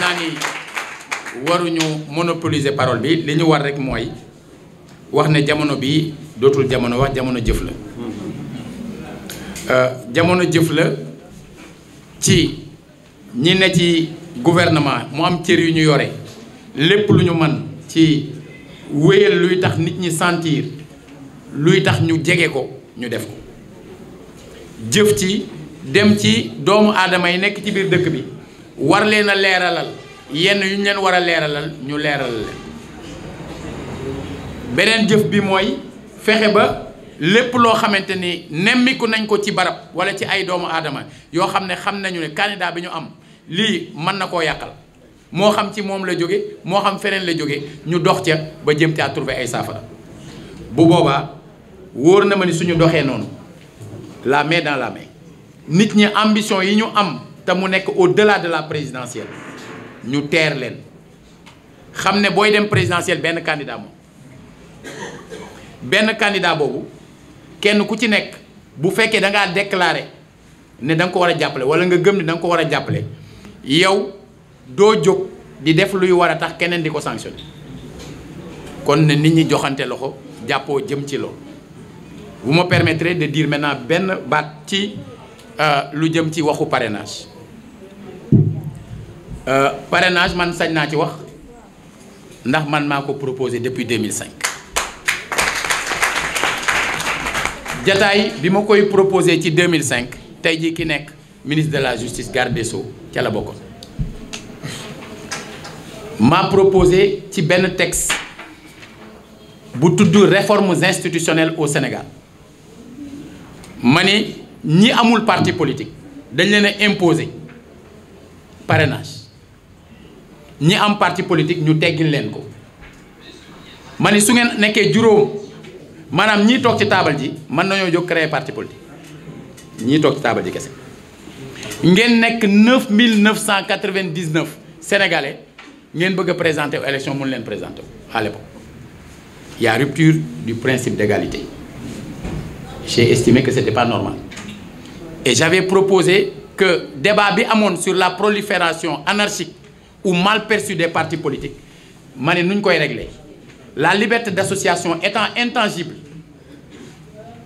naa ni waruñu monopoliser parole bi li ñu war rek mooy wax ne jamono bi dootul jamono wax jamono jëf la jamono jëf la ci ñi ne ci gouvernement mu am cër yu ñu yore lépp lu ñu man ci wéyal luy tax nit ñi sentir luy tax ñu jege ko ñu def ko jëf ci dem ci doomu aadama yi nekk ci biir dëkk bi war leen a leeralal yenn yu ñu leen war a leeralal ñu leeralal leen beneen jëf bi mooy fexe ba lépp loo xamante ni nemmiku nañ ko ci barab wala ci ay doomu aadama yoo xam ne xam nañu ne candidat bi ñu am lii mën na koo yàqal moo xam ci moom la jóge moo xam feneen la jóge ñu dox ca ba jëm caa trouver ay saafara bu boobaa wóor na ma ni suñu doxee noonu la main dans la main nit ñi ambition yi ñu am te mu nekk au-delà de la présidentielle ñu teer leen xam ne booy dem présidentielle benn candidat moom benn candidat boobu kenn ku ci nekk bu fekkee da ngaa déclarer ne da nga ko war a jàppale wala nga gëm ne da nga ko war a jàppale yow doo jóg di def luy war a tax keneen di ko sanctionner kon ne nit ñi joxante loxo jàppoo jëm ci loolu. vous me permettrez de dire maintenant benn baat ci lu jëm ci waxu parrainage parrainage man sañ naa ci wax ndax man maa ko proposé depuis 2005 jataay bi ma koy proposé ci 2005 tey jii ki nekk ministre de la justice garde des sceaux ca la bokkoon maa proposé ci benn texte bu tudd réformes institutionnelles au Sénégal ma ni ñi amul parti politique dañ leen a imposer parrainage ñi am parti politique ñu teggil leen ko ma ni su ngeen nekkee juróom maanaam ñii toog ci taabal ji mën nañoo jóg créer parti politique ñii toog ci taabal ji kese ngeen nekk 9999 sénégalais ngeen bëgg a présenter aux élections mun leen présenter à l'époque il y a rupture du principe d'égalité. J'ai estimé que c'était pas normal et j'avais proposé que débat bi amoon sur la prolifération anarchique ou mal perçue des partis politiques ma ne nu ñu koy régler la liberté d'association étant intangible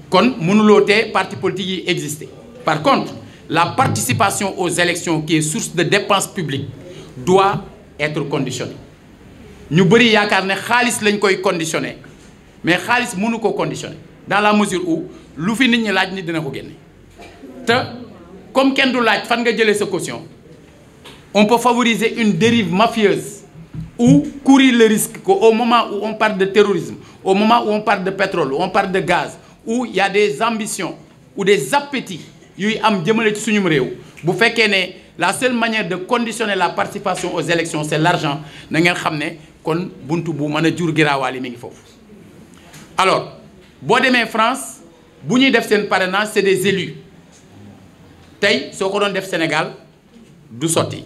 kon mënuloo tee partis politiques yi exister. Par contre la participation aux élections qui est source de dépenses publiques doit être conditionnée. ñu bëri yaakaar ne xaalis lañ koy conditionné mais xaalis mënu ko conditionné dans la mesure où lu fi nit ñi laaj nit dina ko génne te comme kenn du laaj fan nga jëlee sa caution on peut favoriser une dérive mafieuse ou courir le risque qu'au moment où on parle de terrorisme, au moment où on parle de pétrole, où on parle de gaz, où il y a des ambitions ou des appétits yuy am jëmale ci suñu réew bu fekkee ne la seule manière de conditionner la participation aux élections c'est l'argent na ngeen xam ne kon buntu bu mën a jur giraawaal yi mi ngi foofu. Alors boo demee France bu ñuy def seen parrainage c'est des élus tey soo ko doon def Sénégal du sotti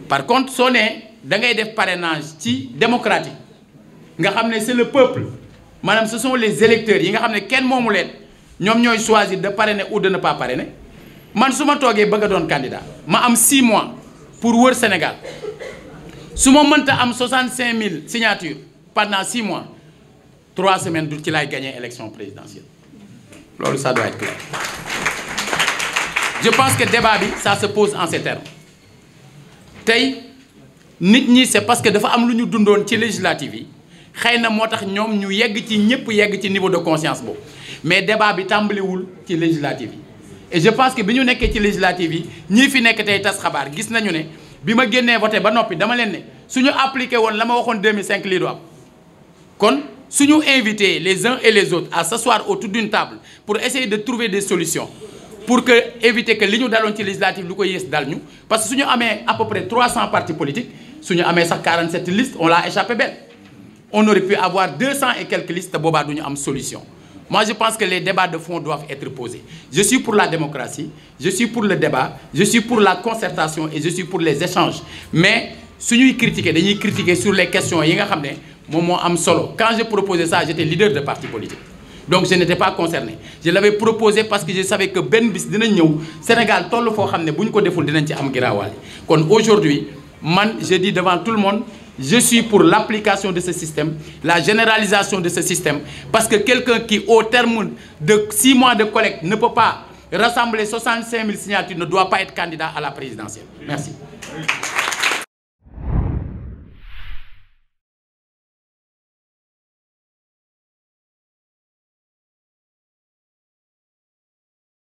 par contre soo nee da ngay def parrainage ci démocratique nga xam ne c'est le peuple maanaam ce sont les électeurs yi nga xam ne kenn moomu leen ñoom ñooy choisir de parrainer ou de ne pas parrainer man su ma toogee bëgg a doon candidat ma am 6 mois pour wër Sénégal su ma mënta am 65 000 signatures pendant 6 mois 3 semaines du ci laay gagner élection présidentielle loolu ça doit être clair. Je pense que débat bi ça se pose en ces termes tey nit ñi c'est parce que dafa am lu ñu dundoon ci législative yi xëy na moo tax ñoom ñu yegg ci ñëpp yegg ci niveau de conscience boobu mais débat bi tàmbaliwul ci législative yi et je pense que bi ñu nekkee ci législative yi ñii fi nekk tey tas xabaar gis nañu ne bi ma génnee voté ba noppi dama leen ne suñu appliqué woon la ma waxoon 2005 lii du am kon suñu invité les uns et les autres à s'asseoir autour d'une table pour essayer de trouver des solutions pour que éviter que li ñu daloon ci législative lu ko yées dal ñu parce que suñu amee à peu près 300 partis politiques suñu amee sax 47 listes on l'a échappé belle on aurait pu avoir 200 et quelques listes boobaa du ñu am solution. Moi je pense que les débats de fond doivent être posés. Je suis pour la démocratie, je suis pour le débat, je suis pour la concertation et je suis pour les échanges. Mais suñuy critiquer dañuy critiquer sur les questions yi nga xam ne moom moo am solo. Quand je proposais ça, j'étais leader de parti politique. Donc je n'étais pas concerné. Je l'avais proposé parce que je savais que benn bis dinañ ñëw Sénégal toll foo xam ne bu ñu ko deful dinañ ci am giraawaale. Kon aujourd'hui man je dis devant tout le monde, je suis pour l'application de ce système, la généralisation de ce système, parce que quelqu'un qui, au terme de 6 mois de collecte, ne peut pas rassembler 65 000 signatures, ne doit pas être candidat à la présidentielle. Merci.